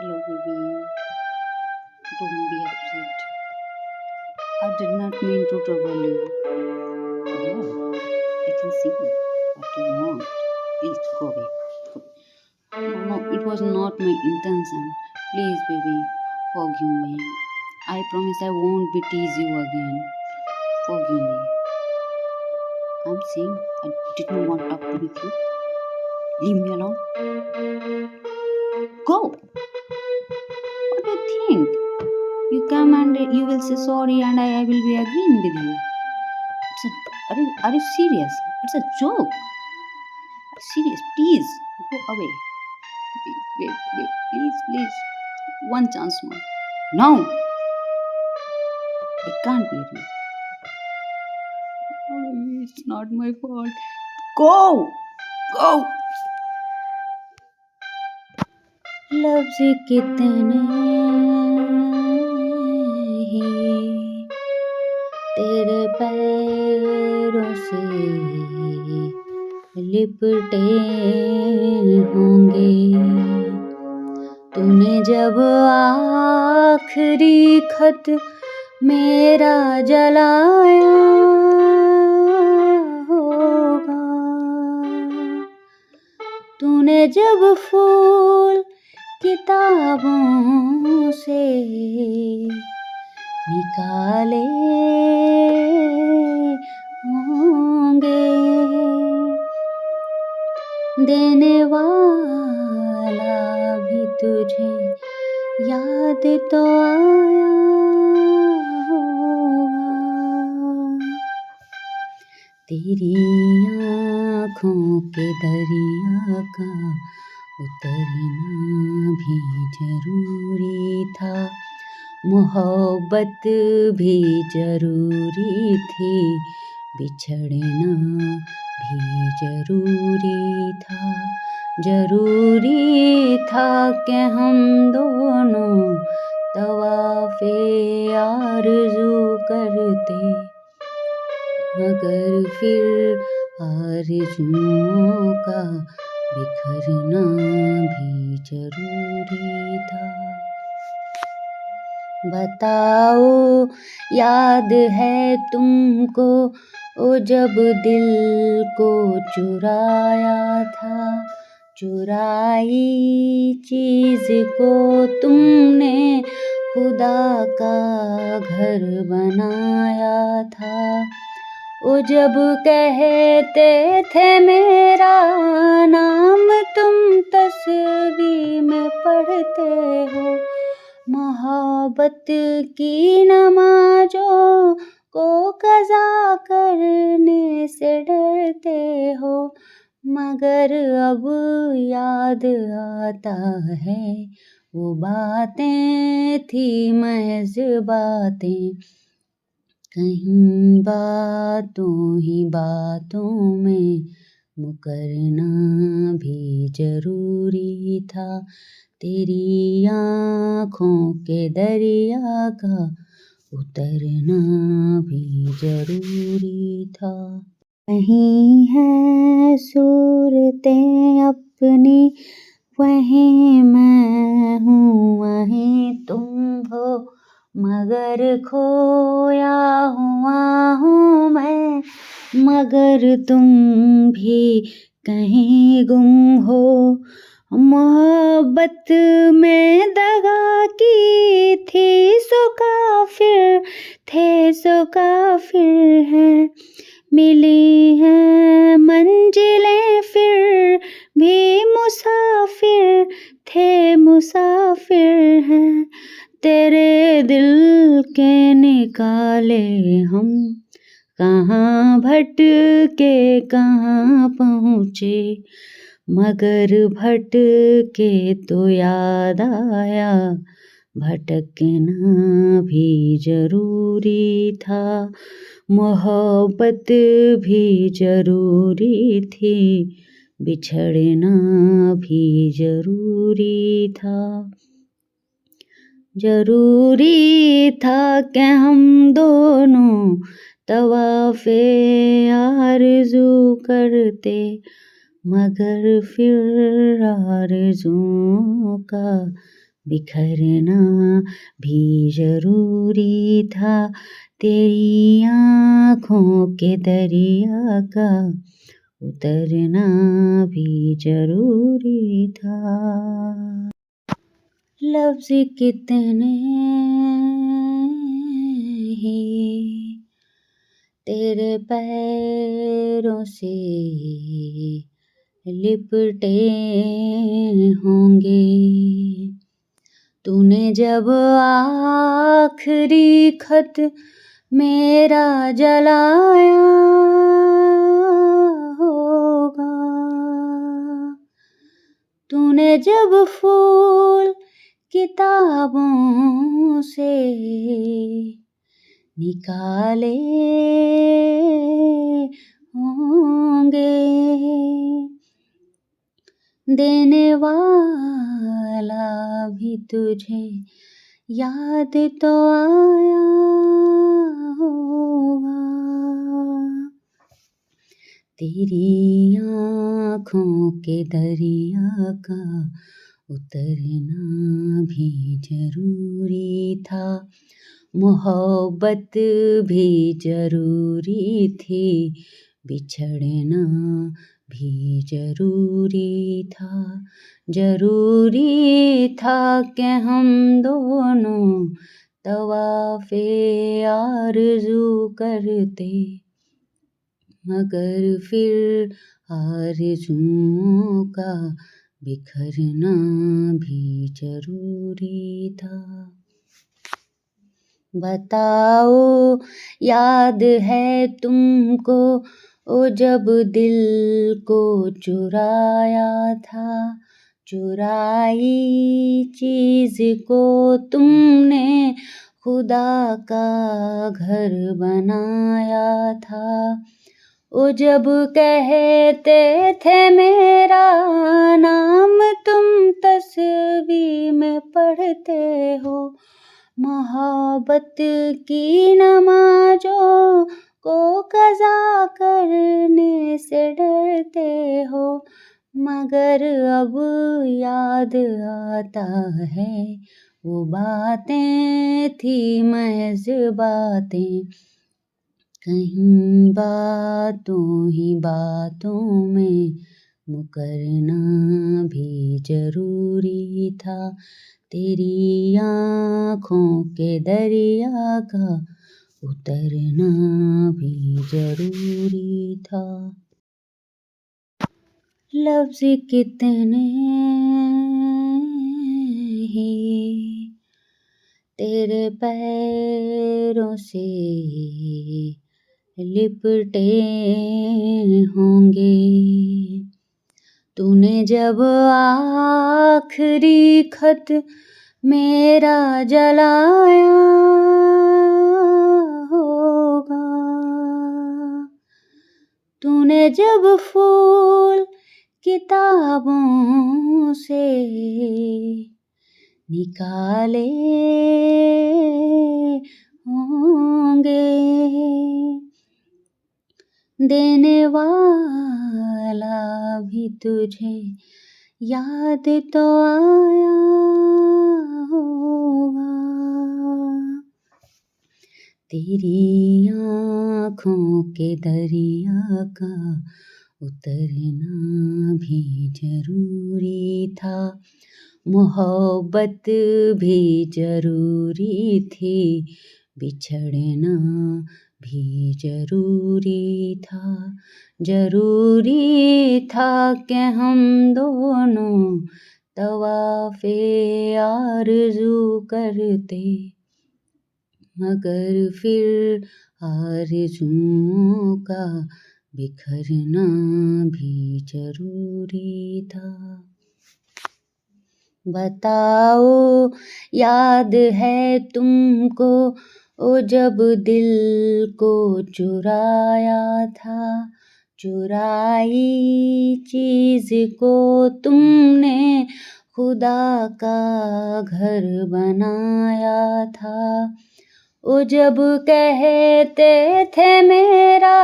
Hello, baby. Don't be upset. I did not mean to trouble you. Yeah, I can see what you want. Please go away. Go. No, it was not my intention. Please, baby, forgive me. I promise I won't be tease you again. Forgive me. I'm saying I did not want to talk with you. Leave me alone. Go. What do you think? You come and you will say sorry, and I will be agreeing with you. Are you serious? It's a joke. Serious, please go away. Wait, please. One chance more. No, I can't bear you. Oh, it's not my fault. Go! लफ्ज कितने ही तेरे पैरों से लिपटे होंगे तूने जब आखिरी खत मेरा जलाया होगा तूने जब फूल किताबों से निकाले होंगे देने वाला भी तुझे याद तो आया होगा तेरी आँखों के दरिया का उतरना भी जरूरी था मोहब्बत भी जरूरी थी बिछड़ना भी जरूरी था कि हम दोनों तवाफ़े आरज़ू करते मगर फिर आरज़ुओं का बिखरना भी जरूरी था बताओ याद है तुमको ओ जब दिल को चुराया था चुराई चीज़ को तुमने खुदा का घर बनाया था ओ जब कहते थे मेरा नाम तुम तस्वीर में पढ़ते हो मोहब्बत की नमाज़ों को क़ज़ा करने से डरते हो मगर अब याद आता है वो बातें थी महज़ बातें कहीं बातों ही बातों में मुकरना भी जरूरी था तेरी आँखों के दरिया का उतरना भी जरूरी था वहीं है सूरतें अपनी वहीं मैं हूँ वहीं तुम हो मगर खोया हुआ हूँ मैं मगर तुम भी कहीं गुम हो मोहब्बत में दगा की थी सो काफिर हैं मिली हैं मंजिलें फिर भी मुसाफिर हैं तेरे दिल के निकाले हम कहाँ भटके कहाँ पहुँचे मगर भटके तो याद आया भटकना भी जरूरी था मोहब्बत भी जरूरी थी बिछड़ना भी जरूरी था कि हम दोनों तवाफ़े आरज़ू करते मगर फिर आरज़ुओं का बिखरना भी जरूरी था, तेरी आँखों के दरिया का उतरना भी जरूरी था। लफ्ज़ कितने ही तेरे पैरों से लिपटे होंगे, तूने जब आखिरी खत मेरा जलाया होगा, तूने जब फूल किताबों से निकाले होंगे, देने वाला भी तुझे याद तो आया होगा, तेरी आँखों के दरिया का उतरना भी जरूरी था, मोहब्बत भी जरूरी थी, बिछड़ना भी जरूरी था, जरूरी था कि हम दोनों तवाफ़े आरज़ू करते, मगर फिर आरज़ुओं का बिखरना भी जरूरी था। बताओ याद है तुमको ओ जब दिल को चुराया था, चुराई चीज़ को तुमने खुदा का घर बनाया था, ओ जब कहते थे मेरा नाम तुम तस्वीर में पढ़ते हो, मोहब्बत की नमाज़ों को क़ज़ा करने से डरते हो, मगर अब याद आता है वो बातें थी महज़ बातें, कहीं बातों ही बातों में मुकरना भी जरूरी था, तेरी आँखों के दरिया का उतरना भी जरूरी था। लफ्ज़ कितने ही तेरे पैरों से लिपटे होंगे, तूने जब आखिरी खत मेरा जलाया होगा, तूने जब फूल किताबों से निकाले होंगे, देने वाला भी तुझे याद तो आया होगा, तेरी आँखों के दरिया का उतरना भी जरूरी था, मोहब्बत भी जरूरी थी, बिछड़ना भी जरूरी था, जरूरी था कि हम दोनों तवाफ़े आरज़ू करते, मगर फिर आरज़ुओं का बिखरना भी जरूरी था। बताओ याद है तुमको ओ जब दिल को चुराया था, चुराई चीज़ को तुमने खुदा का घर बनाया था, ओ जब कहते थे मेरा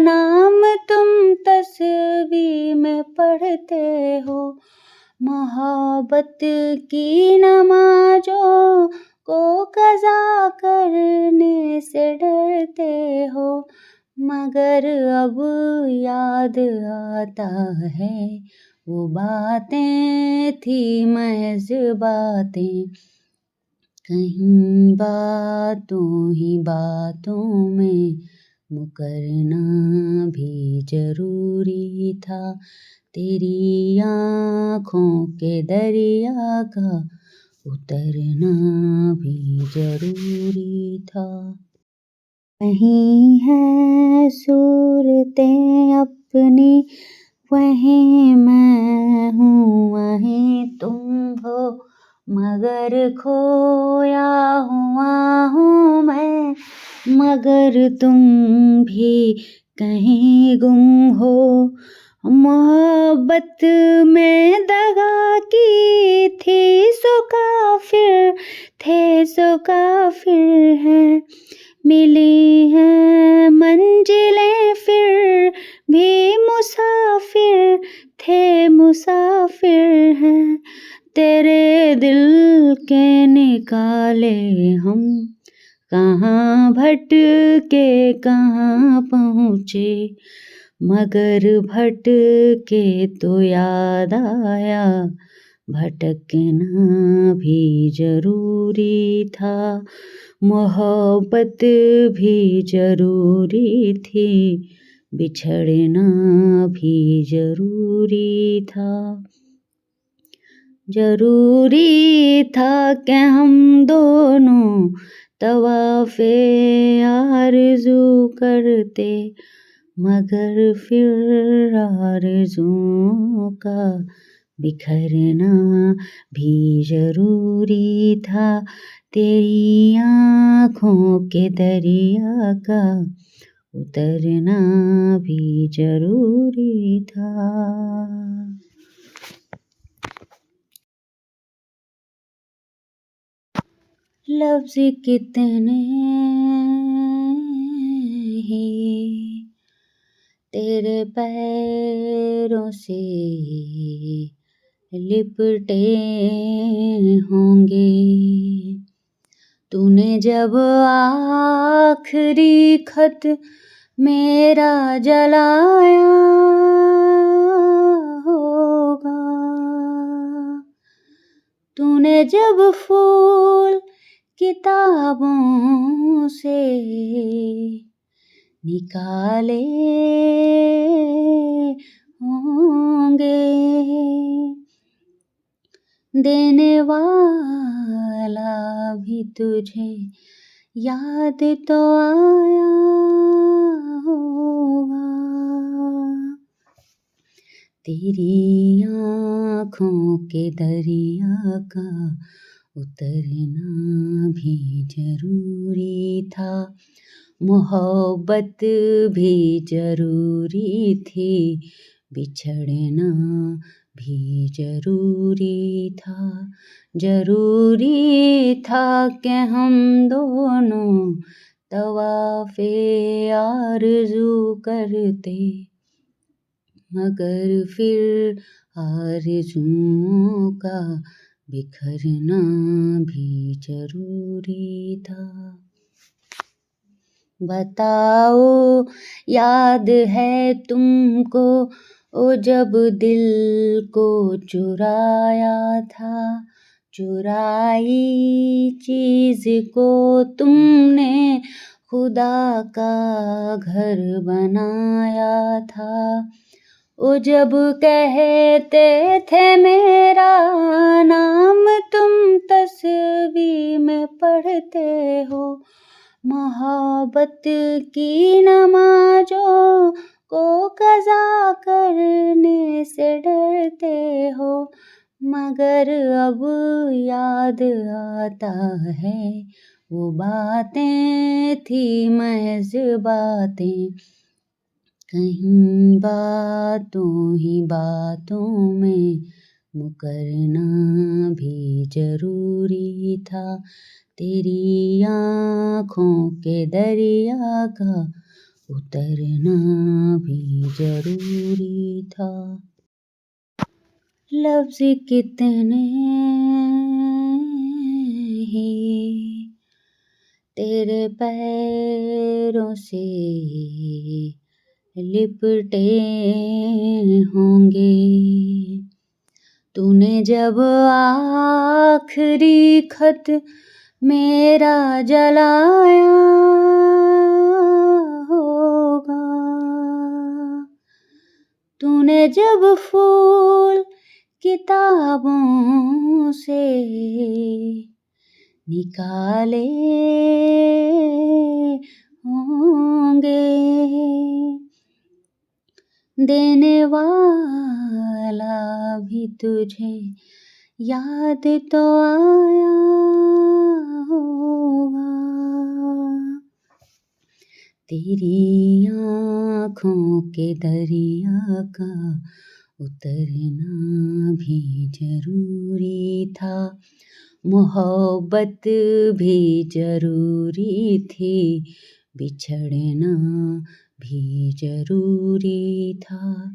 नाम तुम तस्वीर में पढ़ते हो, मोहब्बत की नमाजों को कज़ा करने से डरते हो, मगर अब याद आता है वो बातें थी महज बातें। कहीं बातों ही बातों में मुकरना भी जरूरी था, तेरी आँखों के दरिया का उतरना भी जरूरी था। वहीं है सूरतें अपनी, वहीं मैं हूँ वहीं तुम हो, मगर खोया हुआ हूँ मैं, मगर तुम भी कहीं गुम हो। मोहब्बत में दगा की थी सो काफिर थे, सो काफिर हैं, मिली हैं मंजिलें फिर भी मुसाफिर थे, मुसाफिर हैं। तेरे दिल के निकाले हम, कहाँ भटके कहाँ पहुँचे, मगर भटके तो याद आया भटकना भी जरूरी था। मोहब्बत भी जरूरी थी, बिछड़ना भी जरूरी था। जरूरी था कि हम दोनों तवाफ़े आरज़ू करते, मगर फिर आरज़ुओं का बिखरना भी जरूरी था, तेरी आँखों के दरिया का उतरना भी जरूरी था। लफ्ज़ कितने ही तेरे पैरों से लिपटे होंगे, तूने जब आखिरी खत मेरा जलाया होगा, तूने जब फूल किताबों से निकाले होंगे, देने वाला भी तुझे याद तो आया होगा, तेरी आँखों के दरिया का उतरना भी जरूरी था। मोहब्बत भी जरूरी थी, बिछड़ना भी जरूरी था। जरूरी था कि हम दोनों तवाफ़े आरज़ू करते, मगर फिर आरज़ुओं का बिखरना भी जरूरी था। बताओ याद है तुमको ओ जब दिल को चुराया था, चुराई चीज़ को तुमने खुदा का घर बनाया था। ओ जब कहते थे मेरा नाम तुम तस्वीर में पढ़ते हो, मोहब्बत की नमाजों को कज़ा करने से डरते हो, मगर अब याद आता है वो बातें थी महज बातें। कहीं बातों ही बातों में मुकरना भी जरूरी था, तेरी आँखों के दरिया का उतरना भी जरूरी था। लफ्ज़ कितने ही तेरे पैरों से लिपटे होंगे। तूने जब आखिरी खत मेरा जलाया होगा, तूने जब फूल किताबों से निकाले होंगे, देने वाला भी तुझे याद तो आया होगा। तेरी आँखों के दरिया का उतरना भी जरूरी था, मोहब्बत भी जरूरी थी, बिछड़ना भी जरूरी था।